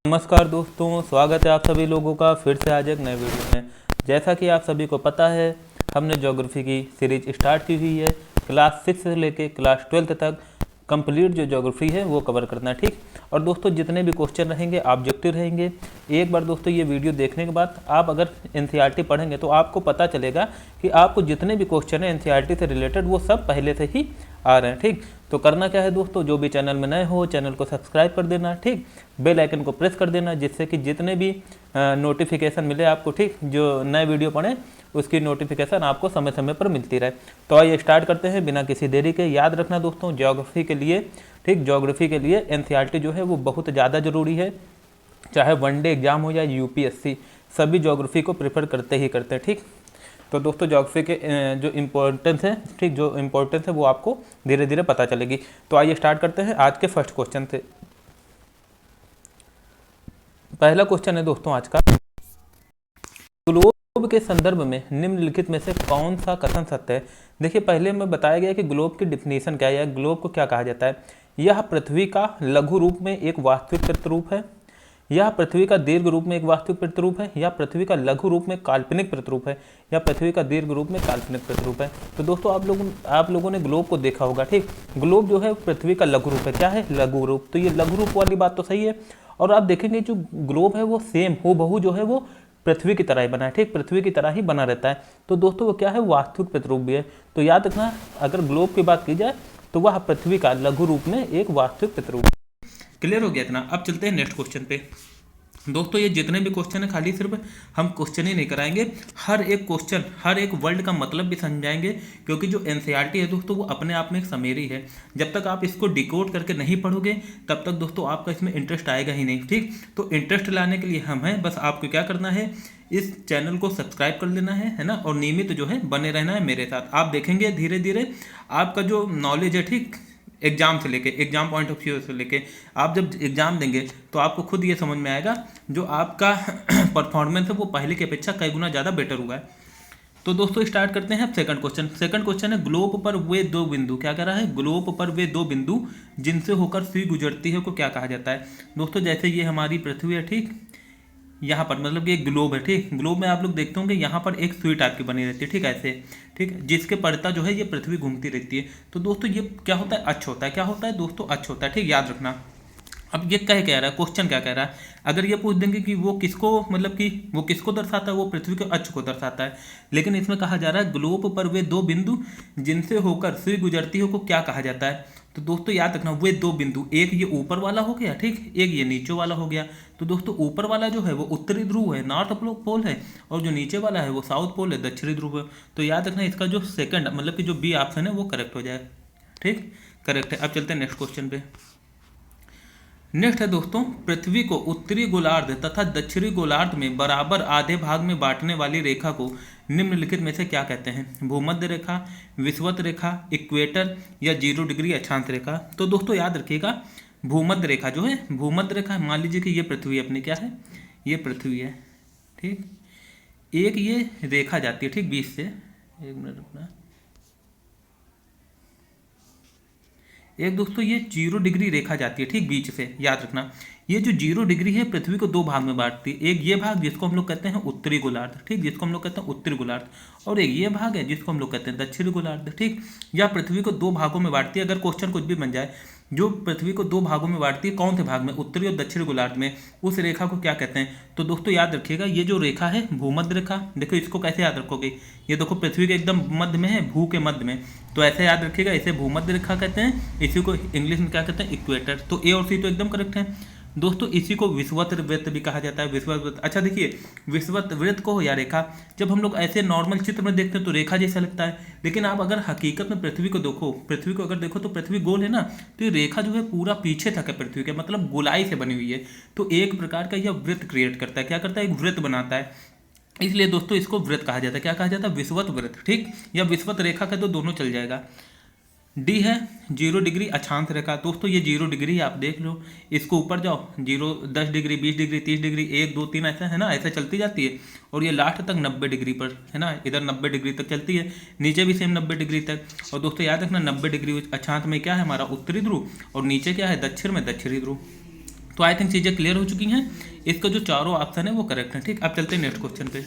नमस्कार दोस्तों, स्वागत है आप सभी लोगों का फिर से आज एक नए वीडियो में। जैसा कि आप सभी को पता है, हमने ज्योग्राफी की सीरीज स्टार्ट की हुई है। क्लास 6 से लेके क्लास 12 तक कंप्लीट जो ज्योग्राफी है वो कवर करना है, ठीक। और दोस्तों जितने भी क्वेश्चन रहेंगे ऑब्जेक्टिव रहेंगे। एक बार दोस्तों ये वीडियो देखने के बाद आप अगर एनसीईआरटी पढ़ेंगे तो आपको पता चलेगा कि आपको जितने भी क्वेश्चन है एनसीईआरटी से रिलेटेड वो सब पहले से ही आ रहे हैं, ठीक। तो करना क्या है दोस्तों, जो भी चैनल में नए हो चैनल को सब्सक्राइब कर देना, ठीक। बेल आइकन को प्रेस कर देना जिससे कि जितने भी नोटिफिकेशन मिले आपको, ठीक, जो नए वीडियो पढ़ें उसकी नोटिफिकेशन आपको समय समय पर मिलती रहे। तो आइए स्टार्ट करते हैं बिना किसी देरी के। याद रखना दोस्तों, ज्योग्राफी के लिए, ठीक, ज्योग्राफी के लिए एनसीईआरटी जो है वो बहुत ज़्यादा ज़रूरी है। चाहे वनडे एग्जाम हो या यूपीएससी, सभी ज्योग्राफी को प्रेफर करते ही करते हैं, ठीक। तो दोस्तों ज्योग्राफी के जो इम्पोर्टेंस है, ठीक, जो इम्पोर्टेंस है वो आपको धीरे धीरे पता चलेगी। तो आइए स्टार्ट करते हैं आज के फर्स्ट क्वेश्चन से। पहला क्वेश्चन है दोस्तों आज का, ग्लोब के संदर्भ में निम्नलिखित में से कौन सा कथन सत्य है। देखिए, पहले में बताया गया कि ग्लोब की डिफिनीशन क्या है या ग्लोब को क्या कहा जाता है। यह पृथ्वी का लघु रूप में एक वास्तविक प्रतिरूप है, यह पृथ्वी का दीर्घ रूप में एक वास्तविक प्रतिरूप है, या पृथ्वी का लघु रूप में काल्पनिक प्रतिरूप है, या पृथ्वी का दीर्घ रूप में काल्पनिक प्रतिरूप है। तो दोस्तों आप लोगों ने ग्लोब को देखा होगा, ठीक। ग्लोब जो है पृथ्वी का लघु रूप है। क्या है? लघु रूप। तो ये लघु रूप वाली बात तो सही है। और आप देखेंगे जो ग्लोब है वो सेम हूबहू जो है वो पृथ्वी की तरह ही बना है, ठीक, पृथ्वी की तरह ही बना रहता है। तो दोस्तों वो क्या है? वास्तविक प्रतिरूप भी है। तो याद रखना, अगर ग्लोब की बात की जाए तो वह पृथ्वी का लघु रूप में एक वास्तविक प्रतिरूप। क्लियर हो गया इतना? अब चलते हैं नेक्स्ट क्वेश्चन पे। दोस्तों ये जितने भी क्वेश्चन है खाली सिर्फ हम क्वेश्चन ही नहीं कराएंगे, हर एक क्वेश्चन, हर एक वर्ड का मतलब भी समझाएंगे, क्योंकि जो एनसीईआरटी है दोस्तों वो अपने आप में एक समरी है। जब तक आप इसको डिकोड करके नहीं पढ़ोगे तब तक दोस्तों आपका इसमें इंटरेस्ट आएगा ही नहीं, ठीक। तो इंटरेस्ट लाने के लिए हम हैं, बस आपको क्या करना है, इस चैनल को सब्सक्राइब कर लेना है ना, और नियमित जो है बने रहना है मेरे साथ। आप देखेंगे धीरे धीरे आपका जो नॉलेज है, ठीक, एग्जाम से लेके, एग्जाम पॉइंट ऑफ व्यू से लेके, आप जब एग्जाम देंगे तो आपको खुद ये समझ में आएगा जो आपका परफॉर्मेंस है वो पहले की अपेक्षा कई गुना ज़्यादा बेटर हुआ है। तो दोस्तों स्टार्ट करते हैं अब सेकंड क्वेश्चन। सेकंड क्वेश्चन है, ग्लोब पर वे दो बिंदु, क्या कह रहा है? ग्लोब पर वे दो बिंदु जिनसे होकर सुई गुजरती है को क्या कहा जाता है। दोस्तों जैसे ये हमारी पृथ्वी है, ठीक, यहाँ पर मतलब ये ग्लोब है, ठीक। ग्लोब में आप लोग देखते होंगे यहाँ पर एक सुई टाइप की बनी रहती है, ठीक, ऐसे, ठीक, जिसके पड़ता जो है ये पृथ्वी घूमती रहती है। तो दोस्तों ये क्या होता है? अक्ष होता है। क्या होता है दोस्तों? अक्ष होता है, ठीक, याद रखना। अब ये कह रहा है, क्वेश्चन क्या कह रहा है, अगर ये पूछ देंगे कि वो किसको, मतलब कि वो किसको दर्शाता है, वो पृथ्वी के अक्ष को दर्शाता है। लेकिन इसमें कहा जा रहा है ग्लोब पर वे दो बिंदु जिनसे होकर सुई गुजरती है को क्या कहा जाता है। तो दोस्तों याद रखना, वे दो बिंदु, एक ये ऊपर वाला हो गया, ठीक, एक ये नीचे वाला हो गया। तो दोस्तों ऊपर वाला जो है वो उत्तरी ध्रुव है, नॉर्थ पोल है, और जो नीचे वाला है वो साउथ पोल है, दक्षिणी ध्रुव है। तो याद रखना इसका जो सेकंड मतलब कि जो बी ऑप्शन है वो करेक्ट हो जाए, ठीक, करेक्ट है। अब चलते हैं नेक्स्ट क्वेश्चन पे। नेक्स्ट है दोस्तों, पृथ्वी को उत्तरी गोलार्ध तथा दक्षिणी गोलार्ध में बराबर आधे भाग में बांटने वाली रेखा को निम्नलिखित में से क्या कहते हैं? भूमध्य रेखा, विषुवत रेखा, इक्वेटर, या 0 डिग्री अक्षांश रेखा। तो दोस्तों याद रखिएगा, भूमध्य रेखा जो है, भूमध्य रेखा, मान लीजिए कि ये पृथ्वी अपनी क्या है, ये पृथ्वी है, ठीक, एक ये रेखा जाती है, ठीक, बीच से, एक मिनट रुकना, एक दोस्तों ये 0 डिग्री रेखा जाती है, ठीक, बीच से, याद रखना। ये जो 0 डिग्री है पृथ्वी को दो भाग में बांटती है, एक ये भाग जिसको हम लोग कहते हैं उत्तरी गोलार्ध, ठीक, जिसको हम लोग कहते हैं उत्तरी गोलार्ध, और एक ये भाग है जिसको हम लोग कहते हैं दक्षिणी गोलार्ध, ठीक। या पृथ्वी को दो भागों में बांटती है। अगर क्वेश्चन कुछ भी बन जाए, जो पृथ्वी को दो भागों में बांटती है, कौन से भाग में? उत्तरी और दक्षिणी गोलार्ध में, उस रेखा को क्या कहते हैं? तो दोस्तों याद रखिएगा, ये जो रेखा है भूमध्य रेखा, देखो इसको कैसे याद रखोगे, ये देखो पृथ्वी के एकदम मध्य में है, भू के मध्य में, तो ऐसे याद रखिएगा, इसे भूमध्य रेखा कहते हैं। इसी को इंग्लिश में क्या कहते हैं? इक्वेटर। तो ए और सी तो एकदम करेक्ट है दोस्तों। इसी को विषुवत वृत्त भी कहा जाता है, विषुवत वृत्त। अच्छा देखिए, विषुवत वृत्त को या रेखा, जब हम लोग ऐसे नॉर्मल चित्र में देखते हैं तो रेखा जैसा लगता है, लेकिन आप अगर हकीकत में पृथ्वी को देखो, पृथ्वी को अगर देखो तो पृथ्वी गोल है ना, तो ये रेखा जो है पूरा पीछे तक है पृथ्वी के, मतलब गोलाई से बनी हुई है। तो एक प्रकार का यह वृत्त क्रिएट करता है, क्या करता है? एक वृत्त बनाता है। इसलिए दोस्तों इसको वृत्त कहा जाता है। क्या कहा जाता है? विषुवत वृत्त, ठीक, या विषुवत रेखा का तो दोनों चल जाएगा। डी है 0 डिग्री अक्षांश रेखा। दोस्तों ये 0 डिग्री आप देख लो, इसको ऊपर जाओ, 0, 10 डिग्री, 20 डिग्री, 30 डिग्री, 1, 2, 3 ऐसा है ना, ऐसा चलती जाती है, और ये लास्ट तक 90 डिग्री पर है ना, इधर 90 डिग्री तक चलती है, नीचे भी सेम 90 डिग्री तक। और दोस्तों याद रखना 90 डिग्री अक्षांश में क्या है हमारा? उत्तरी ध्रुव, और नीचे क्या है? दक्षिण में दक्षिणी ध्रुव। तो आई थिंक चीज़ें क्लियर हो चुकी हैं। इसका जो चारों ऑप्शन है वो करेक्ट है। ठीक, अब चलते हैं नेक्स्ट क्वेश्चन पे।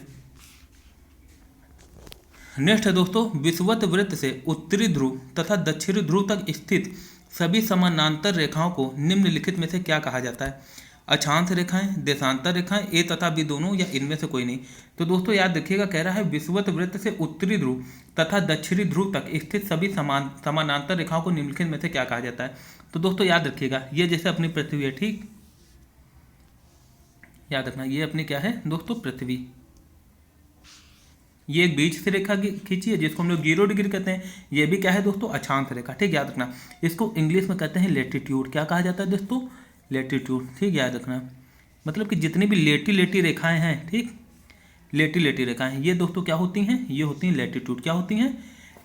नेक्स्ट है दोस्तों, विषुवत वृत्त से उत्तरी ध्रुव तथा दक्षिणी ध्रुव तक स्थित सभी समानांतर रेखाओं को निम्नलिखित में से क्या कहा जाता है? अक्षांश रेखाएं, देशांतर रेखाएं, ए तथा बी दोनों, या इनमें से कोई नहीं। तो दोस्तों याद रखिएगा, कह रहा है विषुवत वृत्त से उत्तरी ध्रुव तथा दक्षिणी ध्रुव तक स्थित सभी समानांतर रेखाओं को निम्नलिखित में से क्या कहा जाता है? तो दोस्तों याद रखिएगा, ये जैसे अपनी पृथ्वी है, ठीक, याद रखना ये अपनी क्या है दोस्तों, पृथ्वी। ये एक बीच से रेखा खींची है जिसको हम लोग 0 डिग्री कहते हैं। ये भी क्या है दोस्तों, अक्षांश रेखा। ठीक, याद रखना, इसको इंग्लिश में कहते हैं लेटीट्यूड। क्या कहा जाता है दोस्तों? लेटीट्यूड। ठीक, याद रखना, मतलब कि जितनी भी लेटी लेटी रेखाएं हैं, ठीक, लेटी लेटी रेखाएं, ये दोस्तों क्या होती हैं? ये होती हैं लेटीट्यूड। क्या होती हैं?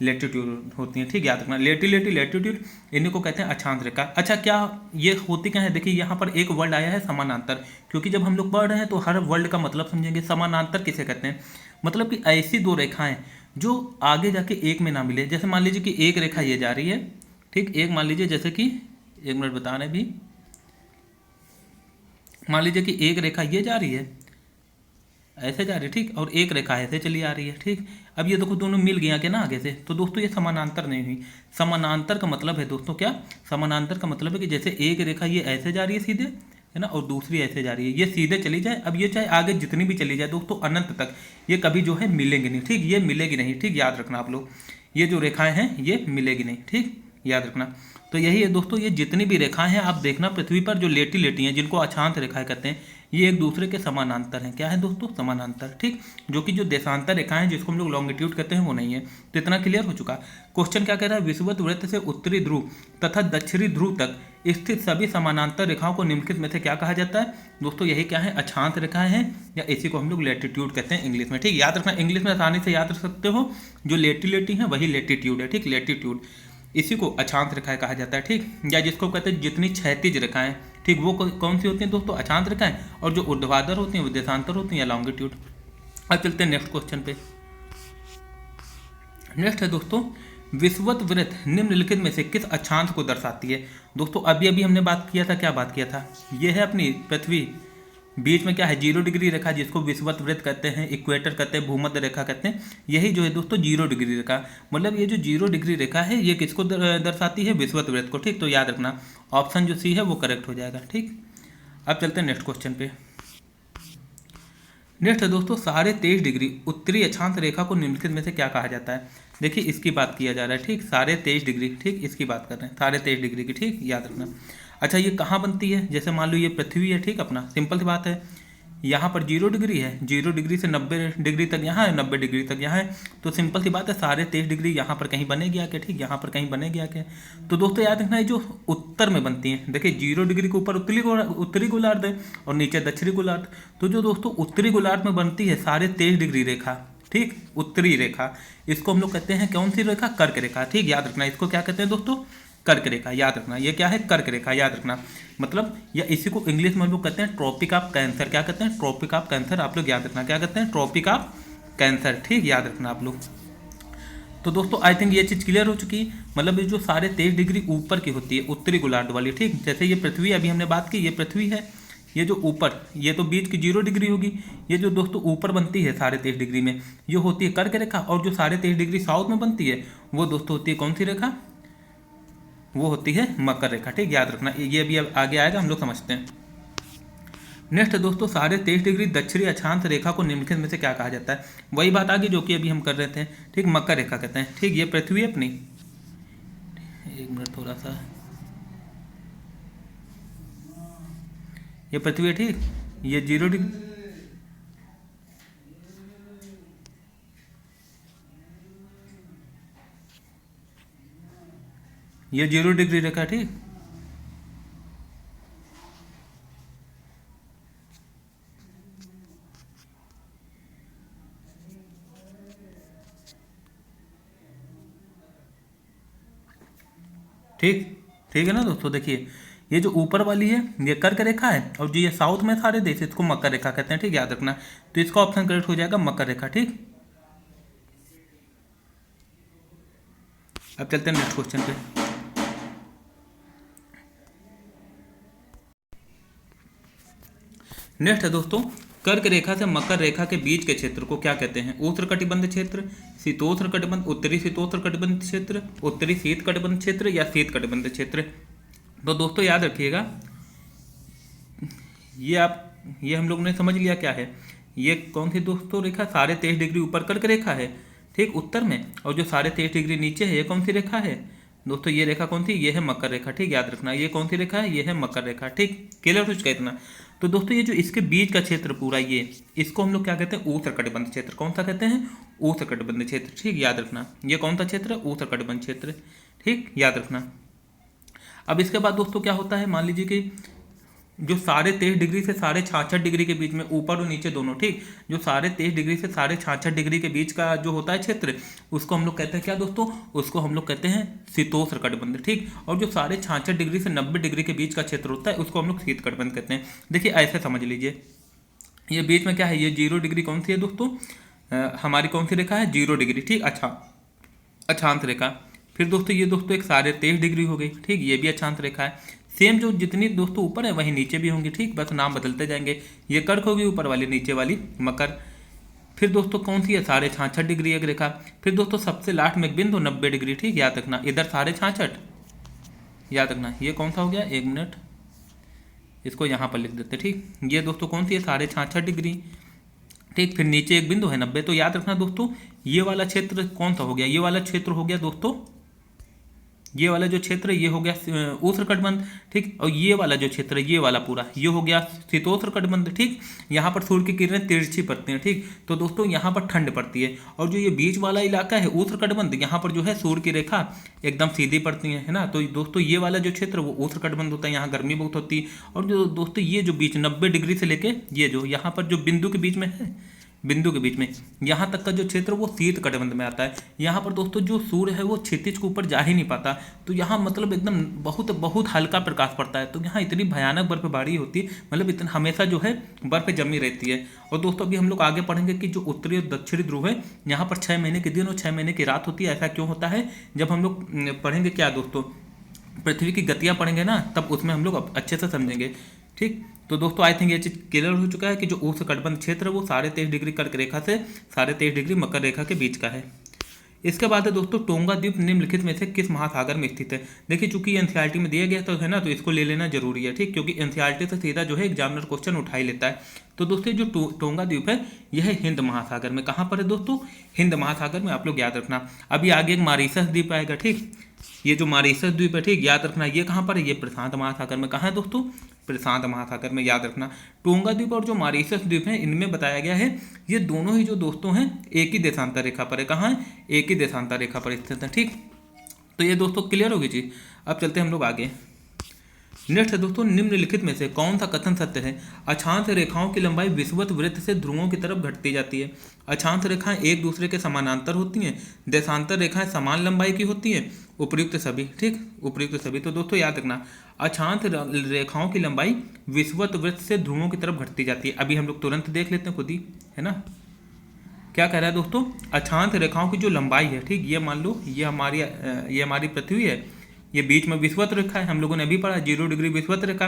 लेटीट्यूड होती हैं। ठीक, याद रखना, लेटी लेटी लेटीट्यूड, इन्हीं को कहते हैं अक्षांश रेखा। अच्छा, क्या ये होती क्या है? देखिए यहाँ पर एक वर्ड आया है समानांतर, क्योंकि जब हम लोग पढ़ रहे हैं तो हर वर्ड का मतलब समझेंगे। समानांतर किसे कहते हैं? मतलब कि ऐसी दो रेखाएं जो आगे जाके एक में ना मिले। जैसे मान लीजिए कि एक रेखा ये जा रही है, ठीक, एक मान लीजिए जैसे कि, एक मिनट बता रहे भी, मान लीजिए कि एक रेखा ये जा रही है, ऐसे जा रही है, ठीक, और एक रेखा ऐसे चली आ रही है, ठीक। अब ये देखो दोनों मिल गया कि ना आगे से, तो दोस्तों ये समानांतर नहीं हुई। समानांतर का मतलब है दोस्तों क्या? समानांतर का मतलब है कि जैसे एक रेखा ये ऐसे जा रही है सीधे, है ना, और दूसरी ऐसे जा रही है, ये सीधे चली जाए। अब ये चाहे आगे जितनी भी चली जाए दोस्तों अनंत तक, ये कभी जो है मिलेंगी नहीं, ठीक, ये मिलेगी नहीं। ठीक, याद रखना आप लोग, ये जो रेखाएं हैं ये मिलेगी नहीं। ठीक, याद रखना। तो यही है दोस्तों, ये जितनी भी रेखाएं हैं आप देखना पृथ्वी पर जो लेटी लेटी हैं, जिनको अक्षांश रेखाएं कहते हैं, ये एक दूसरे के समानांतर हैं। क्या है दोस्तों? समानांतर। ठीक, जो कि जो देशांतर रेखाएं हैं जिसको हम लोग लॉन्गिट्यूड कहते हैं वो नहीं है। तो इतना क्लियर हो चुका। क्वेश्चन क्या कह रहा है? विषुवत वृत्त से उत्तरी ध्रुव तथा दक्षिणी ध्रुव तक स्थित सभी समानांतर रेखाओं को निम्नलिखित में से क्या कहा जाता है? दोस्तों यही क्या है? अक्षांश रेखाएं हैं, या इसी को हम लोग लेटीट्यूड कहते हैं इंग्लिश में। ठीक, याद रखना, इंग्लिश में आसानी से याद रख सकते हो, जो लेटी लेटी है वही लेटीट्यूड है। ठीक, लेटीट्यूड, इसी को अक्षांश रेखाएं कहा जाता है। ठीक, या जिसको कहते हैं जितनी क्षैतिज रेखाएं, ठीक, वो कौन सी होती हैं दोस्तों? अक्षांश रेखाएं। और जो ऊर्ध्वाधर होती हैं वो देशांतर होती हैं, या लॉन्गिट्यूड। अब चलते हैं नेक्स्ट क्वेश्चन पे। नेक्स्ट है दोस्तों, विषुवत वृत्त निम्नलिखित में से किस अक्षांश को दर्शाती है? दोस्तों अभी अभी हमने बात किया था, क्या बात किया था? ये है अपनी पृथ्वी, बीच में क्या है? 0 डिग्री रेखा, जिसको विषुवत वृत्त कहते हैं, इक्वेटर कहते हैं, भूमध्य रेखा कहते हैं। यही जो है दोस्तों 0 डिग्री रेखा, मतलब ये जो 0 डिग्री रेखा है ये किसको दर्शाती है? विषुवत वृत्त को। ठीक, तो याद रखना ऑप्शन जो सी है वो करेक्ट हो जाएगा। ठीक, अब चलते हैं नेक्स्ट क्वेश्चन पे। नेक्स्ट है दोस्तों, 23.5 डिग्री उत्तरी अक्षांश रेखा को निम्नलिखित में से क्या कहा जाता है? देखिए इसकी बात किया जा रहा है। ठीक, 23.5 डिग्री, ठीक, इसकी बात कर रहे हैं 23.5 डिग्री की। ठीक, याद रखना। अच्छा, ये कहाँ बनती है? जैसे मान लो ये पृथ्वी है, ठीक, अपना सिंपल सी बात है, यहाँ पर 0 डिग्री है, 0 डिग्री से 90 डिग्री तक यहाँ है, 90 डिग्री तक यहाँ है, तो सिंपल सी बात है 23.5 डिग्री यहाँ पर कहीं बनेगी आके। ठीक, यहाँ पर कहीं बनेगी आके। तो दोस्तों याद रखना, ये जो उत्तर में बनती है, देखिए 0 डिग्री के ऊपर उत्तरी गोलार्ध है और नीचे दक्षिणी गोलार्ध। तो जो दोस्तों उत्तरी गोलार्ध में बनती है 23.5 डिग्री रेखा, ठीक, उत्तरी रेखा, इसको हम लोग कहते हैं कौन सी रेखा? कर्क रेखा। ठीक, याद रखना, इसको क्या कहते हैं दोस्तों? कर्क रेखा। याद रखना, ये क्या है? कर्क रेखा। याद रखना, मतलब या इसी को इंग्लिश में हम लोग कहते हैं ट्रॉपिक ऑफ कैंसर। क्या कहते हैं? Tropic of cancer. आप लोग याद रखना, क्या कहते हैं? Tropic of cancer. ठीक, याद रखना आप लोग। तो दोस्तों आई थिंक ये चीज़ क्लियर हो चुकी है। मतलब ये जो 23.5 डिग्री ऊपर की होती है, उत्तरी गोलार्ध वाली। ठीक, जैसे ये पृथ्वी अभी हमने बात की, ये पृथ्वी है, ये जो ऊपर, ये तो बीच की 0 डिग्री होगी। ये जो दोस्तों ऊपर बनती है 23.5 डिग्री में, ये होती है कर्क रेखा। और जो 23.5 डिग्री साउथ में बनती है वो दोस्तों होती है कौन सी रेखा? वो होती है मकर रेखा। ठीक, याद रखना, ये भी अब आगे आएगा, हम लोग समझते हैं। नेक्स्ट दोस्तों, 23.5 डिग्री दक्षिणी अक्षांश रेखा को निम्नलिखित में से क्या कहा जाता है? वही बात आगे जो कि अभी हम कर रहे थे। ठीक, मकर रेखा कहते हैं। ठीक, ये पृथ्वी अपनी, एक मिनट थोड़ा सा, ये पृथ्वी है। ठीक, ये 0 डिग्री, ये 0 डिग्री रेखा। ठीक, ठीक, ठीक है ना दोस्तों। देखिए ये जो ऊपर वाली है ये कर्क रेखा है, और जो ये साउथ में सारे देश इसको मकर रेखा कहते हैं। ठीक, याद रखना, तो इसका ऑप्शन करेक्ट हो जाएगा मकर रेखा। ठीक, अब चलते हैं नेक्स्ट क्वेश्चन पे। नेक्स्ट है दोस्तों, कर्क रेखा से मकर रेखा के बीच के क्षेत्र को क्या कहते हैं? उष्णकटिबंध क्षेत्र, शीतोष्ण कटिबंध, उत्तरी शीतोष्ण कटिबंध क्षेत्र, उत्तरी शीत कटिबंध क्षेत्र या शीत कटिबंध क्षेत्र। तो दोस्तों याद रखिएगा, ये हम लोग ने समझ लिया क्या है। ये कौन सी दोस्तों रेखा? 23.5 डिग्री ऊपर कर्क रेखा है, ठीक, उत्तर में। और जो 23.5 डिग्री नीचे है, ये कौन सी रेखा है दोस्तों? ये रेखा कौन सी? ये है मकर रेखा, ठीक, याद रखना। ये कौन सी रेखा है? ये है मकर रेखा, ठीक, क्लियर हो चुका है इतना। तो दोस्तों ये जो इसके बीच का क्षेत्र पूरा, ये इसको हम लोग क्या कहते हैं? उष्णकटिबंध क्षेत्र। कौन सा कहते हैं? उष्णकटिबंध क्षेत्र, ठीक, याद रखना। ये कौन सा क्षेत्र? उष्णकटिबंध क्षेत्र, ठीक, याद रखना। अब इसके बाद दोस्तों क्या होता है, मान लीजिए कि जो 23.5 डिग्री से 66.5 डिग्री के बीच में, ऊपर और नीचे दोनों, ठीक, जो 23.5 डिग्री से 66.5 डिग्री के बीच का जो होता है क्षेत्र, उसको हम लोग कहते हैं क्या दोस्तों? उसको हम लोग कहते हैं शीतोष्ण कटिबंध, ठीक। और जो 66.5 डिग्री से 90 डिग्री के बीच का क्षेत्र होता है, उसको हम लोग शीत कटिबंध कहते हैं। देखिए ऐसे समझ लीजिए, ये बीच में क्या है? ये 0 डिग्री कौन सी है दोस्तों? हमारी कौन सी रेखा है? 0 डिग्री, ठीक, अच्छा, अक्षांश रेखा। फिर दोस्तों ये दोस्तों एक 23.5 डिग्री हो गई, ठीक, ये भी अक्षांश रेखा है। सेम जो जितनी दोस्तों ऊपर है वहीं नीचे भी होंगी, ठीक, बस नाम बदलते जाएंगे। ये कर्क होगी ऊपर वाली, नीचे वाली मकर। फिर दोस्तों कौन सी है? 66.5 डिग्री एक रेखा। फिर दोस्तों सबसे लास्ट में एक बिंदु 90 डिग्री, ठीक, याद रखना। इधर 66.5, याद रखना। ये कौन सा हो गया? 1 मिनट, इसको यहाँ पर लिख देते, ठीक। ये दोस्तों कौन सी है? 66.5 डिग्री, ठीक। फिर नीचे एक बिंदु है 90। तो याद रखना दोस्तों, ये वाला क्षेत्र कौन सा हो गया? ये वाला क्षेत्र हो गया दोस्तों, ये वाला जो क्षेत्र ये हो गया उष्णकटिबंध, ठीक। और ये वाला जो क्षेत्र, ये वाला पूरा, ये हो गया शीतोष्ण कटिबंध, ठीक। यहाँ पर सूर्य की किरणें तिरछी पड़ती हैं, ठीक। तो दोस्तों यहाँ पर ठंड पड़ती है। और जो ये बीच वाला इलाका है उष्णकटिबंध, यहाँ पर जो है सूर्य की रेखा एकदम सीधी पड़ती है ना। तो दोस्तों ये वाला जो क्षेत्र वो उष्णकटिबंध होता है, यहाँ गर्मी बहुत होती है। और जो दोस्तों ये जो बीच 90 डिग्री से लेके ये जो यहाँ पर जो बिंदु के बीच में है, बिंदु के बीच में यहाँ तक का जो क्षेत्र वो शीत कटिबंध में आता है। यहाँ पर दोस्तों जो सूर्य है वो क्षितिज के ऊपर जा ही नहीं पाता, तो यहाँ मतलब एकदम बहुत बहुत हल्का प्रकाश पड़ता है। तो यहाँ इतनी भयानक बर्फबारी होती है, मतलब इतना हमेशा जो है बर्फ जमी रहती है। और दोस्तों अभी हम लोग आगे पढ़ेंगे कि जो उत्तरी और दक्षिणी ध्रुव है, यहाँ पर 6 महीने के दिन और 6 महीने की रात होती है। ऐसा क्यों होता है? जब हम लोग पढ़ेंगे क्या दोस्तों, पृथ्वी की गतियाँ पढ़ेंगे ना, तब उसमें हम लोग अच्छे से समझेंगे, ठीक। तो दोस्तों आई थिंक ये चीज क्लियर हो चुका है कि जो उष्णकटिबंध क्षेत्र है वो 23.5 डिग्री कर्क रेखा से 23.5 डिग्री मकर रेखा के बीच का है। इसके बाद है दोस्तों टोंगा द्वीप निम्नलिखित में से किस महासागर में स्थित है? देखिए चूंकि एनसीईआरटी में दिया गया तो है ना, तो इसको ले लेना जरूरी है, ठीक, क्योंकि एनसीईआरटी से सीधा जो है एग्जामिनर क्वेश्चन उठा ही लेता है। तो दोस्तों जो टोंगा द्वीप है यह हिंद महासागर में, कहाँ पर है दोस्तों? हिंद महासागर में, आप लोग याद रखना। अभी आगे एक मॉरिशस द्वीप आएगा, ठीक, ये जो मॉरिशस द्वीप है, ठीक, याद रखना। ये कहाँ पर है? ये प्रशांत महासागर में। कहाँ है दोस्तों? प्रशांत महासागर में, याद रखना। टोंगा द्वीप और जो मॉरिशस द्वीप है इनमें बताया गया है ये दोनों ही जो दोस्तों हैं एक ही देशांतर रेखा पर है। कहाँ है? एक ही देशांतर रेखा पर स्थित है, ठीक। तो ये दोस्तों क्लियर होगी चीज। अब चलते हैं हम लोग आगे। नेक्स्ट है दोस्तों, निम्नलिखित में से कौन सा कथन सत्य है? अक्षांश रेखाओं की लंबाई विषुवत वृत्त से ध्रुवों की तरफ घटती जाती है। अक्षांश रेखाएं एक दूसरे के समानांतर होती हैं। देशांतर रेखाएं समान लंबाई की होती हैं। उपर्युक्त सभी, ठीक, उपर्युक्त सभी। तो दोस्तों याद रखना, अक्षांश रेखाओं की लंबाई विषुवत वृत्त से ध्रुवों की तरफ घटती जाती है। अभी हम लोग तुरंत देख लेते हैं खुद ही, है ना। क्या कह रहा है दोस्तों? अक्षांश रेखाओं की जो लंबाई है, ठीक, ये मान लो ये हमारी पृथ्वी है, ये बीच में विषुवत रेखा है, हम लोगों ने अभी पढ़ा 0 डिग्री विषुवत रेखा।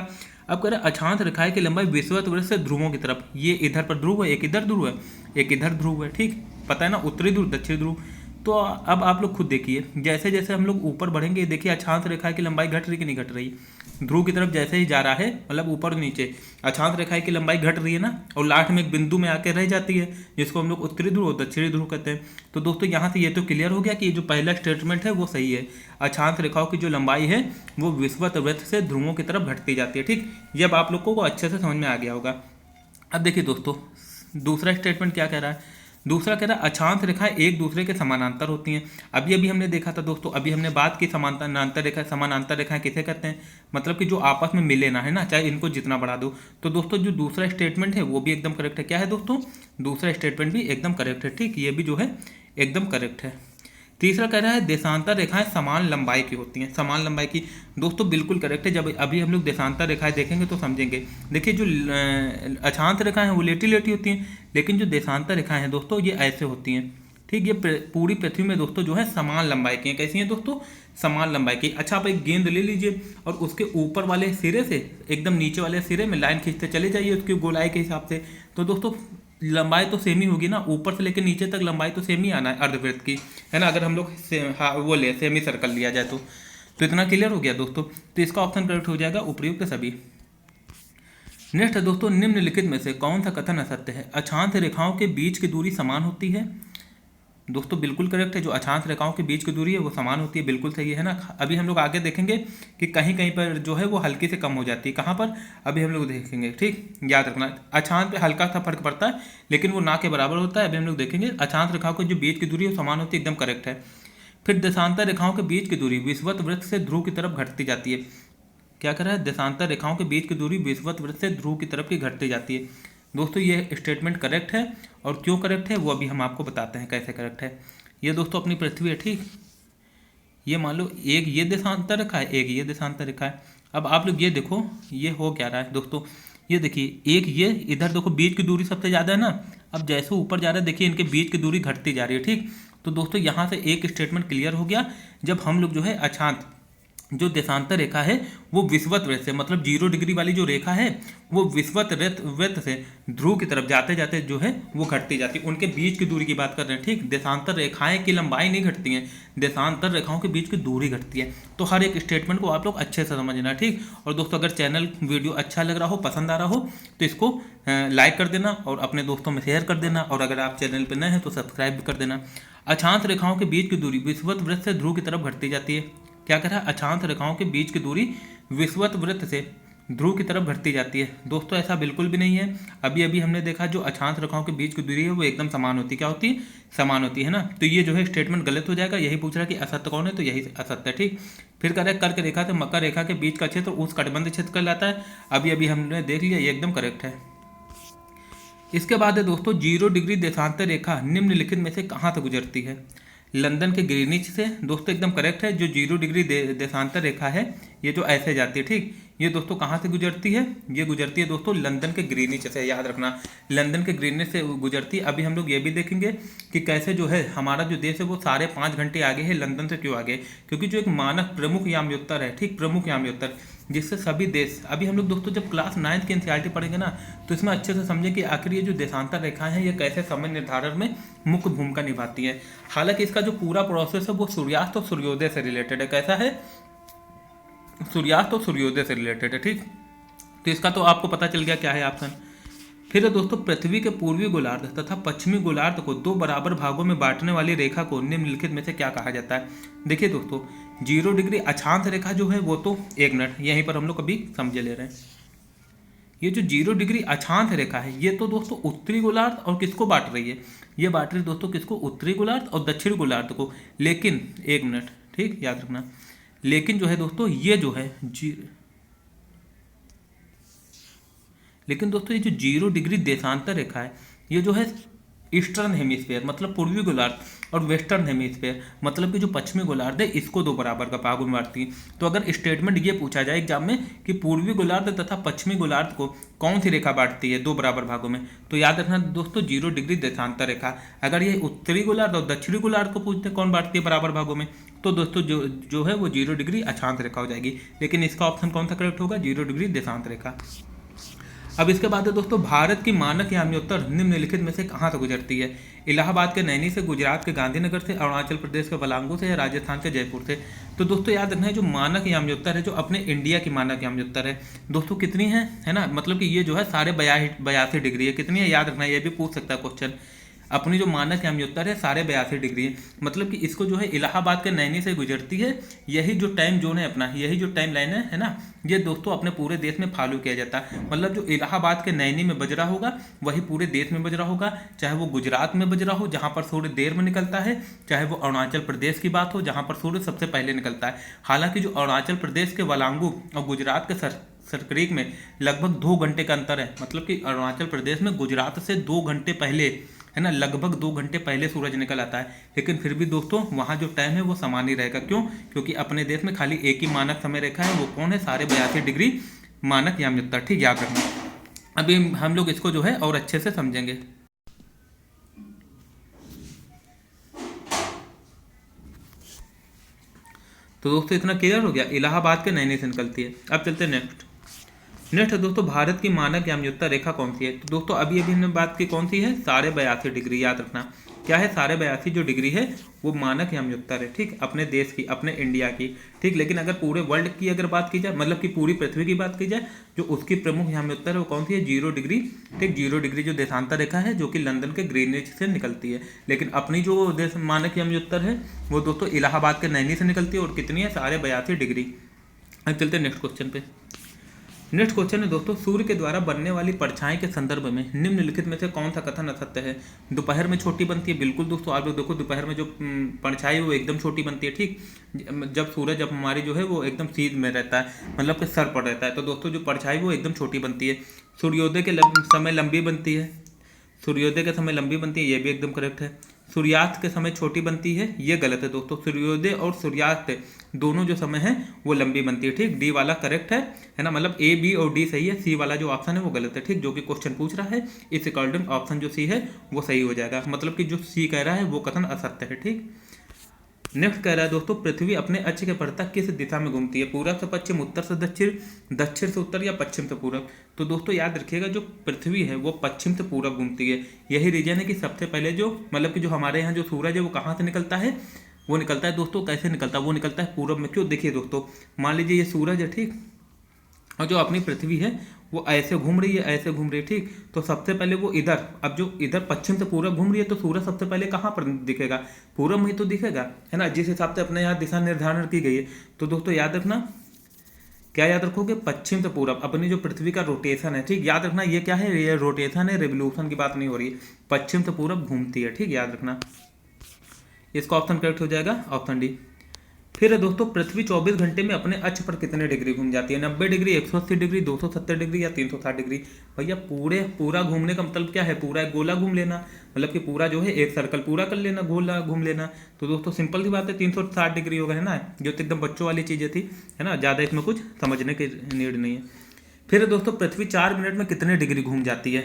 अब कह रहे अक्षांश रेखाएं की लंबाई विषुवत वृत्त से ध्रुवों की तरफ, ये इधर पर ध्रुव है, एक इधर ध्रुव है, एक इधर ध्रुव है, ठीक, पता है ना, उत्तरी ध्रुव दक्षिणी ध्रुव। तो अब आप लोग खुद देखिए, जैसे जैसे हम लोग ऊपर बढ़ेंगे, देखिए अक्षांश रेखा की लंबाई घट रही कि नहीं घट रही? ध्रुव की तरफ जैसे ही जा रहा है, मतलब ऊपर नीचे, अक्षांश रेखा की लंबाई घट रही है ना, और लास्ट में एक बिंदु में आके रह जाती है, जिसको हम लोग उत्तरी ध्रुव और दक्षिणी ध्रुव कहते हैं। तो दोस्तों यहाँ से ये तो क्लियर हो गया कि ये जो पहला स्टेटमेंट है वो सही है। अक्षांश रेखाओं की जो लंबाई है वो विषुवत वृत्त से ध्रुवों की तरफ घटती जाती है, ठीक। ये अब आप लोगों को अच्छे से समझ में आ गया होगा। अब देखिए दोस्तों, दूसरा स्टेटमेंट क्या कह रहा है? दूसरा कह रहा है अक्षांश रेखाएं एक दूसरे के समानांतर होती हैं। अभी अभी हमने देखा था दोस्तों, अभी हमने बात की समानांतर रेखाएं किसे कहते हैं? मतलब कि जो आपस में मिले ना, है ना, चाहे इनको जितना बढ़ा दो। तो दोस्तों जो दूसरा स्टेटमेंट है वो भी एकदम करेक्ट है। क्या है दोस्तों? दूसरा स्टेटमेंट भी एकदम करेक्ट है, ठीक, ये भी जो है एकदम करेक्ट है। तीसरा कह रहा है देशांतर रेखाएं समान लंबाई की होती हैं। समान लंबाई की, दोस्तों बिल्कुल करेक्ट है। जब अभी हम लोग देशांतर रेखाएं देखेंगे तो समझेंगे। देखिए जो अक्षांश रेखाएं हैं वो लेटी लेटी होती हैं, लेकिन जो देशांतर रेखाएं हैं दोस्तों ये ऐसे होती हैं, ठीक। ये पूरी पृथ्वी में दोस्तों जो है समान लंबाई की है। कैसी हैं दोस्तों? समान लंबाई की। अच्छा, आप एक गेंद ले लीजिए और उसके ऊपर वाले सिरे से एकदम नीचे वाले सिरे में लाइन खींचते चले जाइए उसकी गोलाई के हिसाब से, तो दोस्तों लंबाई तो सेम ही होगी ना, ऊपर से लेकर नीचे तक लंबाई तो सेम ही आना है अर्धवृत्त की, है ना। अगर हम लोग वो ले सेमी सर्कल लिया जाए तो इतना क्लियर हो गया दोस्तों। तो इसका ऑप्शन करेक्ट हो जाएगा उपर्युक्त सभी। नेक्स्ट है दोस्तों, निम्नलिखित में से कौन सा कथन असत्य है? अक्षांश रेखाओं के बीच की दूरी समान होती है। दोस्तों बिल्कुल करेक्ट है, जो अक्षांश रेखाओं के बीच की दूरी है वो समान होती है, बिल्कुल सही है ना। अभी हम लोग आगे देखेंगे कि कहीं कहीं पर जो है वो हल्की से कम हो जाती है। कहाँ पर? अभी हम लोग देखेंगे, ठीक। याद रखना, अक्षांश पे हल्का सा फर्क पड़ता है लेकिन वो ना के बराबर होता है। अभी हम लोग देखेंगे अक्षांश रेखाओं की जो बीच की दूरी है वो समान होती है, एकदम करेक्ट है। फिर देशांतर रेखाओं के बीच की दूरी विषुवत वृत्त से ध्रुव की तरफ घटती जाती है। क्या कर रहा है? देशांतर रेखाओं के बीच की दूरी विषुवत वृत्त से ध्रुव की तरफ की घटती जाती है। दोस्तों ये स्टेटमेंट करेक्ट है, और क्यों करेक्ट है वो अभी हम आपको बताते हैं कैसे करेक्ट है। ये दोस्तों अपनी पृथ्वी है, ठीक। ये मान लो एक ये देशांतर रेखा है, एक ये देशांतर रेखा है। अब आप लोग ये देखो ये हो क्या रहा है दोस्तों, ये देखिए एक ये इधर देखो बीच की दूरी सबसे ज़्यादा है ना। अब जैसे ऊपर जा रहा है देखिए इनके बीच की दूरी घटती जा रही है, ठीक। तो दोस्तों यहाँ से एक स्टेटमेंट क्लियर हो गया, जब हम लोग जो है अक्षांश जो देशांतर रेखा है वो विषुवत वृत्त से, मतलब 0 डिग्री वाली जो रेखा है वो विषुवत वृत्त से ध्रुव की तरफ जाते जाते जो है वो घटती जाती है। उनके बीच की दूरी की बात कर रहे हैं, ठीक। देशांतर रेखाएं की लंबाई नहीं घटती हैं, देशांतर रेखाओं के बीच की दूरी घटती है। तो हर एक स्टेटमेंट को आप लोग अच्छे से समझना, ठीक। और दोस्तों अगर चैनल वीडियो अच्छा लग रहा हो, पसंद आ रहा हो तो इसको लाइक कर देना और अपने दोस्तों में शेयर कर देना, और अगर आप चैनल पर नए हैं तो सब्सक्राइब भी कर देना। अक्षांश रेखाओं के बीच की दूरी विषुवत वृत्त से ध्रुव की तरफ घटती जाती है। क्या कह रहा है? अक्षांश रेखाओं के बीच की दूरी विषुवत वृत्त से ध्रुव की तरफ घटती जाती है। दोस्तों ऐसा बिल्कुल भी नहीं है। अभी अभी हमने देखा जो अक्षांश रेखाओं के बीच की दूरी है वो एकदम समान होती है। क्या होती है? समान होती है ना। तो ये जो है स्टेटमेंट गलत हो जाएगा। यही पूछ रहा है कि असत्य कौन है, तो यही असत्य है, ठीक। फिर कह रहा है कर्क रेखा से मकर रेखा के बीच का क्षेत्र उस कटिबंध क्षेत्र कहलाता है। अभी अभी हमने देख लिया, ये एकदम करेक्ट है। इसके बाद है दोस्तों 0 डिग्री देशांतर रेखा निम्नलिखित में से कहाँ से गुजरती है? लंदन के ग्रीनिच से। दोस्तों एकदम करेक्ट है, जो 0 डिग्री देशांतर रेखा है ये जो ऐसे जाती है, ठीक। ये दोस्तों कहाँ से गुजरती है? ये गुजरती है दोस्तों लंदन के ग्रीनिच से, याद रखना लंदन के ग्रीनिच से गुजरती है। अभी हम लोग ये भी देखेंगे कि कैसे जो है हमारा जो देश है वो 5.5 घंटे आगे है लंदन से। क्यों आगे? क्योंकि जो एक मानक प्रमुख याम्योत्तर है, ठीक, प्रमुख याम्योत्तर, जिससे सभी देश, अभी हम लोग दोस्तों जब क्लास 9th की एनसीईआरटी पढ़ेंगे ना तो इसमें अच्छे से समझें कि आखिर ये जो देशांतर रेखाएं हैं ये कैसे समय निर्धारण में मुख्य भूमिका निभाती हैं। हालांकि इसका जो पूरा प्रोसेस है वो सूर्यास्त और सूर्योदय से रिलेटेड है। कैसा है? सूर्यास्त और सूर्योदय से रिलेटेड है, ठीक। तो इसका तो आपको पता चल गया क्या है ऑप्शन। फिर है दोस्तों पृथ्वी के पूर्वी गोलार्ध तथा पश्चिमी गोलार्ध को 2 बराबर भागों में बांटने वाली रेखा को निम्नलिखित में से क्या कहा जाता है? देखिए दोस्तों 0 डिग्री अक्षांश रेखा जो है वो तो, एक मिनट यहीं पर हम लोग अभी समझे ले रहे हैं। ये जो 0 डिग्री अक्षांश रेखा है ये तो दोस्तों उत्तरी गोलार्ध और किसको बांट रही है? ये बांट रही है दोस्तों किसको? उत्तरी गोलार्ध और दक्षिणी गोलार्ध को। लेकिन एक मिनट, ठीक, याद रखना, लेकिन जो है दोस्तों ये जो है लेकिन दोस्तों ये जो 0 डिग्री देशांतर रेखा है ये जो है ईस्टर्न हेमिस्फेयर मतलब पूर्वी गोलार्ध और वेस्टर्न हेमिस्फेयर मतलब कि जो पश्चिमी गोलार्ध है इसको 2 बराबर का भागों में बांटती है। तो अगर स्टेटमेंट ये पूछा जाए एग्जाम में कि पूर्वी गोलार्ध तथा पश्चिमी गोलार्ध को कौन सी रेखा बांटती है 2 बराबर भागों में, तो याद रखना दोस्तों 0 डिग्री देशांतर रेखा। अगर ये उत्तरी गोलार्ध और दक्षिणी गोलार्ध को पूछते कौन बांटती है बराबर भागों में, तो दोस्तों जो है वो 0 डिग्री अक्षांश रेखा हो जाएगी। लेकिन इसका ऑप्शन कौन सा करेक्ट होगा? 0 डिग्री देशांत रेखा। अब इसके बाद है दोस्तों भारत की मानक याम्योत्तर निम्नलिखित में से कहाँ से गुजरती है? इलाहाबाद के नैनी से, गुजरात के गांधीनगर से, अरुणाचल प्रदेश के बलांगू से, या राजस्थान के जयपुर से। तो दोस्तों याद रखना है जो मानक याम्योत्तर है जो अपने इंडिया की मानक याम्योत्तर है दोस्तों कितनी है ना, मतलब कि ये जो है 82.5 डिग्री है। कितनी है याद रखना, ये भी पूछ सकता है क्वेश्चन। अपनी जो मानक याम्योत्तर है 82.5 डिग्री है, मतलब कि इसको जो है इलाहाबाद के नैनी से गुजरती है। यही जो टाइम जोन है अपना, यही जो टाइम लाइन है ना, ये दोस्तों अपने पूरे देश में फॉलो किया जाता है। मतलब जो इलाहाबाद के नैनी में बज रहा होगा वही पूरे देश में बज रहा होगा, चाहे वो गुजरात में बज रहा हो जहाँ पर सूर्य देर में निकलता है, चाहे वो अरुणाचल प्रदेश की बात हो जहाँ पर सूर्य सबसे पहले निकलता है। हालांकि जो अरुणाचल प्रदेश के वलांगू और गुजरात के सरक्रीक में लगभग 2 घंटे का अंतर है, मतलब कि अरुणाचल प्रदेश में गुजरात से 2 घंटे पहले, है ना, लगभग 2 घंटे पहले सूरज निकल आता है। लेकिन फिर भी दोस्तों वहाँ जो टाइम है वो समान ही रहेगा। क्यों? क्योंकि अपने देश में खाली एक ही मानक समय रेखा है, वो कौन है? 82.5 डिग्री मानक याम्योत्तर। ठीक, याद रखना। अभी हम लोग इसको जो है और अच्छे से समझेंगे। तो दोस्तों इतना क्लियर हो गया, इलाहाबाद के नैनी से निकलती है। अब चलते हैं नेक्स्ट दोस्तों, भारत की मानक यामयुक्ता रेखा कौन सी है? तो दोस्तों अभी हमने बात की कौन सी है, 82.5 डिग्री। याद रखना क्या है, 82.5 जो डिग्री है वो मानक यामयुक्ता है, ठीक, अपने देश की, अपने इंडिया की, ठीक। लेकिन अगर पूरे वर्ल्ड की अगर बात की जाए, मतलब कि पूरी पृथ्वी की बात की जाए, जो उसकी प्रमुख यामयुक्ता है वो कौन सी है, 0 डिग्री, ठीक। 0 डिग्री जो देशांतर रेखा है, जो कि लंदन के ग्रीनिच से निकलती है। लेकिन अपनी जो देश मानक यामयुक्ता है वो दोस्तों इलाहाबाद के नैनी से निकलती है, और कितनी है, 82.5 डिग्री। अब चलते हैं नेक्स्ट क्वेश्चन पे। नेक्स्ट क्वेश्चन है दोस्तों, सूर्य के द्वारा बनने वाली परछाई के संदर्भ में निम्नलिखित में से कौन सा कथन असत्य है? दोपहर में छोटी बनती है, बिल्कुल दोस्तों। आप लोग देखो दोपहर में जो परछाई है वो एकदम छोटी बनती है, ठीक। जब सूरज जब हमारी जो है वो एकदम सीध में रहता है, मतलब कि सर पर रहता है, तो दोस्तों जो परछाई वो एकदम छोटी बनती है। सूर्योदय के समय लंबी बनती है, सूर्योदय के समय लंबी बनती है, ये भी एकदम करेक्ट है। सूर्यास्त के समय छोटी बनती है, ये गलत है दोस्तों। सूर्योदय और सूर्यास्त दोनों जो समय है वो लंबी बनती है, ठीक। डी वाला करेक्ट है ना, मतलब ए बी और डी सही है, सी वाला जो ऑप्शन है वो गलत है, ठीक। जो कि क्वेश्चन पूछ रहा है इस अकॉर्डिंग ऑप्शन जो सी है वो सही हो जाएगा, मतलब कि जो सी कह रहा है वो कथन असत्य है, ठीक। नेक्स्ट कह रहा है दोस्तों, पृथ्वी अपने अक्ष के पड़ता किस दिशा में घूमती है? पूरब से पश्चिम, उत्तर से दक्षिण, दक्षिण से उत्तर, या पश्चिम से पूरब? तो दोस्तों याद रखिएगा, जो पृथ्वी है वो पश्चिम से पूरब घूमती है। यही रीजन है कि सबसे पहले जो मतलब कि जो हमारे यहाँ जो सूरज है वो कहाँ से निकलता है, वो निकलता है दोस्तों, कैसे निकलता है, वो निकलता है पूरब में। क्यों, देखिए दोस्तों, मान लीजिए ये सूरज है, ठीक, और जो अपनी पृथ्वी है वो ऐसे घूम रही है, ऐसे घूम रही है, ठीक। तो सबसे पहले वो इधर, अब जो इधर पश्चिम से पूरब घूम रही है, तो सूरज सबसे पहले कहाँ पर दिखेगा, पूरब में ही तो दिखेगा, है ना, जिस हिसाब से अपने यहाँ दिशा निर्धारण की गई है। तो दोस्तों याद रखना, क्या याद रखोगे, पश्चिम से पूरब अपनी जो पृथ्वी का रोटेशन है, ठीक। याद रखना ये क्या है, ये रोटेशन है, रेवोल्यूशन की बात नहीं हो रही है, पश्चिम से पूरब घूमती है, ठीक। याद रखना, इसका ऑप्शन करेक्ट हो जाएगा, ऑप्शन डी। फिर है दोस्तों, पृथ्वी 24 घंटे में अपने अक्ष पर कितने डिग्री घूम जाती है? 90 डिग्री, 180 डिग्री, 270 डिग्री, या 360 डिग्री? भैया पूरा घूमने का मतलब क्या है, पूरा एक गोला घूम लेना, मतलब कि पूरा जो है एक सर्कल पूरा कर लेना, गोला घूम लेना। तो दोस्तों सिंपल सी बात है, 360 डिग्री होगा, है ना, जो तो एकदम बच्चों वाली चीज़ें थी, है ना, ज़्यादा इसमें कुछ समझने की नीड नहीं है। फिर दोस्तों, पृथ्वी 4 मिनट में कितने डिग्री घूम जाती है?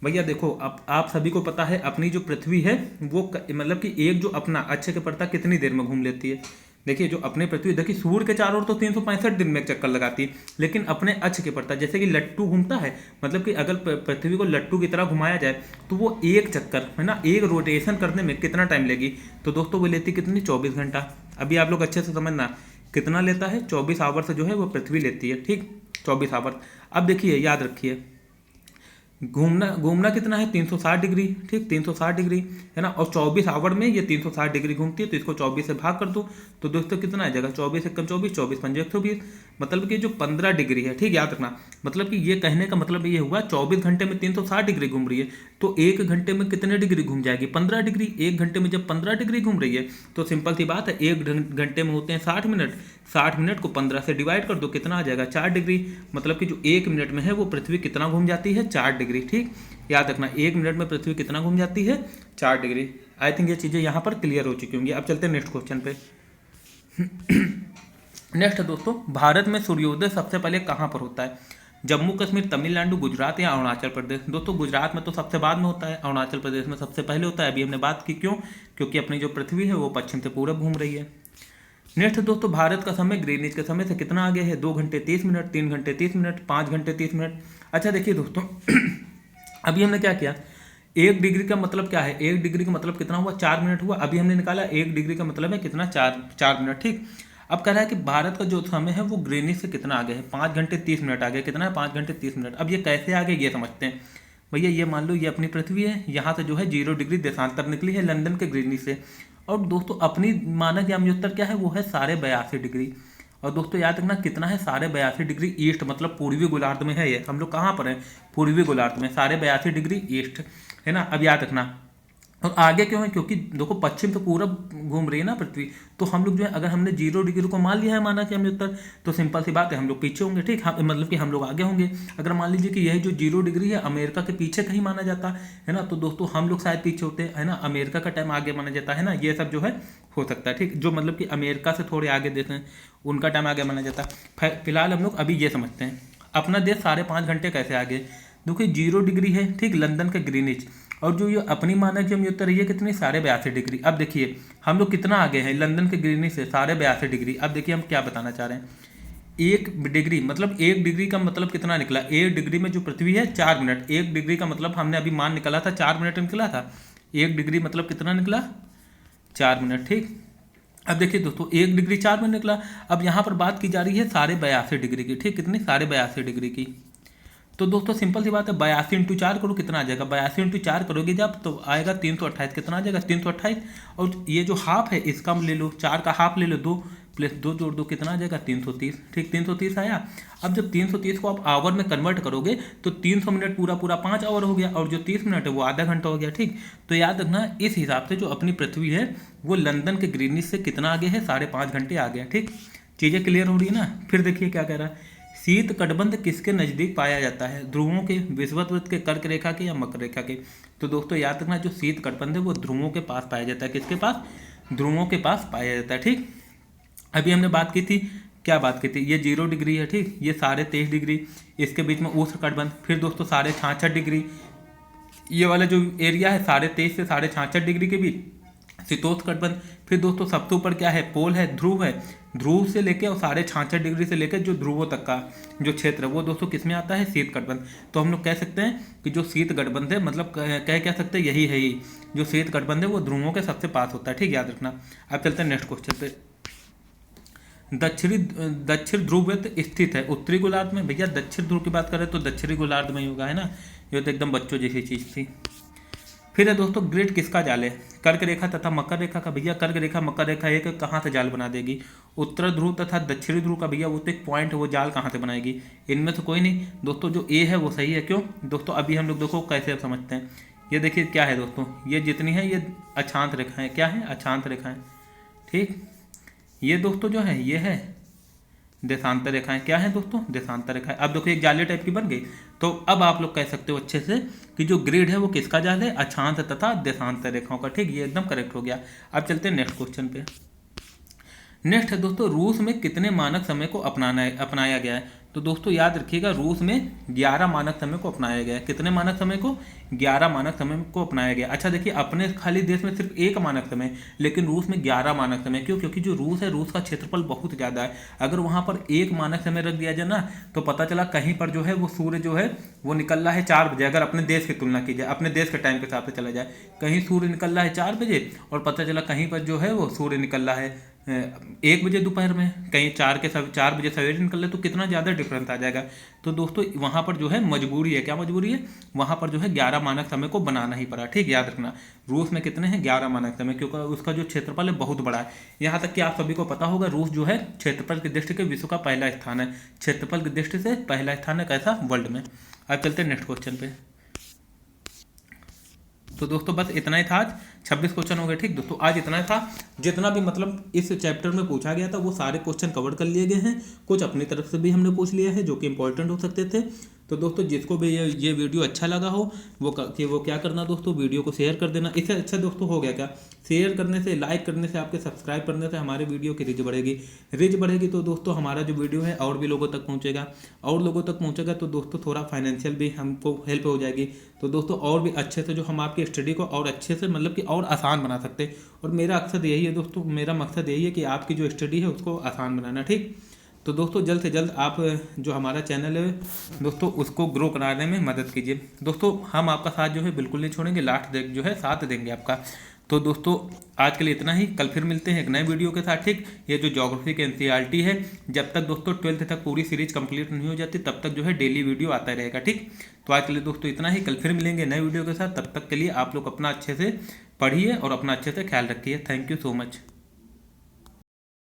भैया देखो, अब आप सभी को पता है अपनी जो पृथ्वी है वो मतलब कि एक जो अपना अक्ष के पड़ता कितनी देर में घूम लेती है। देखिए जो अपने पृथ्वी, देखिए सूर्य के चारों ओर तो 365 दिन में एक चक्कर लगाती है, लेकिन अपने अक्ष के पड़ता जैसे कि लट्टू घूमता है, मतलब कि अगर पृथ्वी को लट्टू की तरह घुमाया जाए तो वो एक चक्कर, है ना, एक रोटेशन करने में कितना टाइम लेगी? तो दोस्तों वो लेती कितनी, 24 घंटा। अभी आप लोग अच्छे से समझना कितना लेता है, 24 आवर्स जो है वो पृथ्वी लेती है, ठीक, 24 आवर्स। अब देखिए याद रखिए, घूमना कितना है, 360 डिग्री, ठीक, 360 डिग्री, है ना, और 24 आवर में ये 360 डिग्री घूमती है, तो इसको 24 से भाग कर दो तो दोस्तों कितना आ जाएगा, 24 एकम 24, 24 पंजे 120, मतलब कि जो 15 डिग्री है, ठीक। याद रखना, मतलब कि ये कहने का मतलब ये हुआ 24 घंटे में 360 डिग्री घूम रही है, तो एक घंटे में कितने डिग्री घूम जाएगी, 15 डिग्री। एक घंटे में जब 15 डिग्री घूम रही है तो सिंपल सी बात है, एक घंटे में होते हैं 60 मिनट, 60 मिनट को 15 से डिवाइड कर दो, कितना आ जाएगा, 4 डिग्री। मतलब कि जो एक मिनट में है वो पृथ्वी कितना घूम जाती है, 4 डिग्री, ठीक। याद रखना, एक मिनट में पृथ्वी कितना घूम जाती है, 4 डिग्री। आई थिंक ये चीज़ें यहाँ पर क्लियर हो चुकी होंगी। अब चलते हैं नेक्स्ट क्वेश्चन पे। नेक्स्ट दोस्तों, भारत में सूर्योदय सबसे पहले कहाँ पर होता है? जम्मू कश्मीर, तमिलनाडु, गुजरात या अरुणाचल प्रदेश? दोस्तों गुजरात में तो सबसे बाद में होता है, अरुणाचल प्रदेश में सबसे पहले होता है। अभी हमने बात की, क्यों, क्योंकि अपनी जो पृथ्वी है वो पश्चिम से पूरब घूम रही है। नेक्स्ट दोस्तों, भारत का समय ग्रीनिच के समय से कितना आगे है? 2 घंटे 30 मिनट, 3 घंटे 30 मिनट, 5 घंटे 30 मिनट। अच्छा देखिए दोस्तों, अभी हमने क्या किया, 1 डिग्री का मतलब क्या है, 1 डिग्री का मतलब कितना हुआ, 4 मिनट हुआ। अभी हमने निकाला 1 डिग्री का मतलब है कितना, 4 मिनट, ठीक। अब कह रहा है कि भारत का जो समय है वो ग्रीनिच से कितना आगे है, 5 घंटे 30 मिनट आगे, कितना है, 5 घंटे 30 मिनट। अब ये कैसे आगे ये समझते हैं। भैया ये मान लो ये अपनी पृथ्वी है, यहाँ से जो है 0 डिग्री देशांतर निकली है लंदन के ग्रीनिच से, और दोस्तों अपनी मानक यामयुत्तर क्या है, वो है 82.5 डिग्री। और दोस्तों याद रखना कितना है, 82.5 डिग्री ईस्ट, मतलब पूर्वी गोलार्ध में है ये। हम लोग कहाँ पर हैं, पूर्वी गोलार्ध में, 82.5 डिग्री ईस्ट, है ना। अब याद रखना, और आगे क्यों है, क्योंकि देखो पश्चिम से पूरब घूम रही है ना पृथ्वी, तो हम लोग जो है अगर हमने 0 डिग्री को मान लिया है माना कि हम उत्तर, तो सिंपल सी बात है हम लोग पीछे होंगे, ठीक। मतलब कि हम लोग आगे होंगे। अगर मान लीजिए कि यही जो 0 डिग्री है अमेरिका के पीछे कहीं माना जाता है ना, तो दोस्तों हम लोग शायद पीछे होते हैं, ना, अमेरिका का टाइम आगे माना जाता है ना, ये सब जो है हो सकता है, ठीक। जो मतलब कि अमेरिका से थोड़े आगे देश हैं उनका टाइम आगे माना जाता है। फिलहाल हम लोग अभी ये समझते हैं अपना देश 5.5 घंटे कैसे आगे। देखिए 0 डिग्री है, ठीक, लंदन का ग्रीनिच। और जो ये अपनी मानक जम उत्तर है ये कितनी 82.5 डिग्री। अब देखिए हम लोग कितना आगे हैं लंदन के ग्रीनिच से 82.5 डिग्री। अब देखिए हम क्या बताना चाह रहे हैं, 1 डिग्री मतलब 1 डिग्री का मतलब कितना निकला, 1 डिग्री में जो पृथ्वी है 4 मिनट, 1 डिग्री का मतलब हमने अभी मान निकाला था 4 मिनट निकला था, 1 डिग्री मतलब कितना निकला 4 मिनट, ठीक। अब देखिए दोस्तों 1 डिग्री 4 मिनट निकला। अब यहाँ पर बात की जा रही है 82.5 डिग्री की, ठीक, कितनी 82.5 डिग्री की। तो दोस्तों सिंपल सी बात है, 82 इंटू 4 करो कितना आ जाएगा, 82 इंटू 4 करोगे जब तो आएगा 328, कितना आ जाएगा 328। और ये जो हाफ है इसका ले लो, 4 का हाफ ले लो, 2 प्लस 2 जोड़ दो कितना आ जाएगा 330, ठीक, 330 आया। अब जब 330 को आप आवर में कन्वर्ट करोगे तो 300 मिनट पूरा पूरा 5 आवर हो गया, और जो 30 मिनट है वो आधा घंटा हो गया, ठीक। तो याद रखना इस हिसाब से जो अपनी पृथ्वी है वो लंदन के ग्रीनिच से कितना आगे है, 5.5 घंटे आ गया, ठीक। चीज़ें क्लियर हो रही है ना। फिर देखिए क्या कह रहा है, शीत कटबंध किसके नज़दीक पाया जाता है, ध्रुवों के, विषुवत के, कर्क रेखा के या मकर रेखा के। तो दोस्तों याद रखना जो शीत कटबंध है वो ध्रुवों के पास पाया जाता है, किसके पास, ध्रुवों के पास पाया जाता है, ठीक। अभी हमने बात की थी, क्या बात की थी, ये 0 डिग्री है, ठीक, ये 23.5 डिग्री, इसके बीच में उष्ण कटबंध। फिर दोस्तों 66.5 डिग्री, ये वाला जो एरिया है 23.5 से 66.5 डिग्री के बीच शीतोष्ण कटबंध। फिर दोस्तों सबसे ऊपर क्या है, पोल है, ध्रुव है, ध्रुव से लेके और 66.5 डिग्री से लेकर जो ध्रुवों तक का जो क्षेत्र है वो दोस्तों किस में आता है, शीत कटबंध। तो हम लोग कह सकते हैं कि जो शीत कटबंध है मतलब कह सकते हैं यही है, ही जो शीत कटबंध है वो ध्रुवों के सबसे पास होता है, ठीक, याद रखना। अब चलते हैं नेक्स्ट क्वेश्चन पे। दक्षिण ध्रुव स्थित है उत्तरी गोलार्ध में। भैया दक्षिण ध्रुव की बात करें तो दक्षिणी गोलार्ध में ही होगा, है ना, ये तो एकदम बच्चों जैसी चीज़ थी। फिर है दोस्तों ग्रिड किसका जाल है, कर्क रेखा तथा मकर रेखा का। भैया कर्क रेखा मकर रेखा एक कहाँ से जाल बना देगी, उत्तर ध्रुव तथा दक्षिणी ध्रुव का। भैया वो तो एक पॉइंट है, वो जाल कहाँ से बनाएगी, इनमें से कोई नहीं। दोस्तों जो ए है वो सही है, क्यों दोस्तों, अभी हम लोग देखो कैसे अब समझते हैं। ये देखिए क्या है दोस्तों, ये जितनी है ये अक्षांत रेखाएं, क्या है, अक्षांत रेखाएं, ठीक। ये दोस्तों जो है ये है देशांतर रेखाएं, क्या है दोस्तों, देशांतर रेखाएं। अब देखो एक जाली टाइप की बन गई। तो अब आप लोग कह सकते हो अच्छे से कि जो ग्रिड है वो किसका जाल है, अक्षांत तथा देशांतर रेखाओं का, ठीक, ये एकदम करेक्ट हो गया। अब चलते हैं नेक्स्ट क्वेश्चन पे। नेक्स्ट है दोस्तों रूस में कितने मानक समय को अपनाया गया है। तो दोस्तों याद रखिएगा रूस में 11 मानक समय को अपनाया गया है। कितने मानक समय को, 11 मानक समय को अपनाया गया। अच्छा देखिए अपने खाली देश में सिर्फ 1 मानक समय, लेकिन रूस में 11 मानक समय। क्यों, क्योंकि जो रूस है रूस का क्षेत्रफल बहुत ज़्यादा है। अगर वहाँ पर 1 मानक समय रख दिया जाए ना तो पता चला कहीं पर जो है वो सूर्य जो है वो निकल रहा है 4 बजे। अगर अपने देश की तुलना की जाए, अपने देश के टाइम के हिसाब से चला जाए, कहीं सूर्य निकल रहा है 4 बजे और पता चला कहीं पर जो है वो सूर्य निकल रहा है 1 बजे दोपहर में, कहीं 4 बजे सवेरे निकल रहे, तो कितना ज़्यादा डिफरेंस आ जाएगा। तो दोस्तों वहाँ पर जो है मजबूरी है, क्या मजबूरी है, वहाँ पर जो है 11 मानक समय को बनाना ही पड़ा, ठीक, याद रखना। रूस में कितने हैं, 11 मानक समय, क्योंकि उसका जो क्षेत्रफल है बहुत बड़ा है। यहाँ तक कि आप सभी को पता होगा रूस जो है क्षेत्रफल की दृष्टि से विश्व का पहला स्थान है, क्षेत्रफल की दृष्टि से पहला स्थान है, कैसा, वर्ल्ड में। अब चलते हैं नेक्स्ट क्वेश्चन पे। तो दोस्तों बस इतना ही था आज, 26 क्वेश्चन हो गए, ठीक दोस्तों, आज इतना था। जितना भी मतलब इस चैप्टर में पूछा गया था वो सारे क्वेश्चन कवर कर लिए गए हैं। कुछ अपनी तरफ से भी हमने पूछ लिया है जो कि इंपॉर्टेंट हो सकते थे। तो दोस्तों जिसको भी ये वीडियो अच्छा लगा हो वो क्या करना दोस्तों, वीडियो को शेयर कर देना। इससे अच्छा दोस्तों हो गया क्या, शेयर करने से, लाइक करने से, आपके सब्सक्राइब करने से हमारे वीडियो की रीच बढ़ेगी। रीच बढ़ेगी तो दोस्तों हमारा जो वीडियो है और भी लोगों तक पहुँचेगा, और लोगों तक पहुँचेगा तो दोस्तों थोड़ा फाइनेंशियल भी हमको हेल्प हो जाएगी। तो दोस्तों और भी अच्छे से जो हम आपकी स्टडी को और अच्छे से मतलब कि और आसान बना सकते हैं। और मेरा मकसद यही है दोस्तों, मेरा मकसद यही है कि आपकी जो स्टडी है उसको आसान बनाना, ठीक। तो दोस्तों जल्द से जल्द आप जो हमारा चैनल है दोस्तों उसको ग्रो कराने में मदद कीजिए। दोस्तों हम आपका साथ जो है बिल्कुल नहीं छोड़ेंगे, लास्ट जो है साथ देंगे आपका। तो दोस्तों आज के लिए इतना ही, कल फिर मिलते हैं एक नए वीडियो के साथ, ठीक। ये जो ज्योग्राफी के NCERT है, जब तक दोस्तों 12th तक पूरी सीरीज कंप्लीट नहीं हो जाती तब तक जो है डेली वीडियो आता रहेगा, ठीक। तो आज के लिए दोस्तों इतना ही, कल फिर मिलेंगे नए वीडियो के साथ। तब तक के लिए आप लोग अपना अच्छे से पढ़िए और अपना अच्छे से ख्याल रखिए। Thank you so much.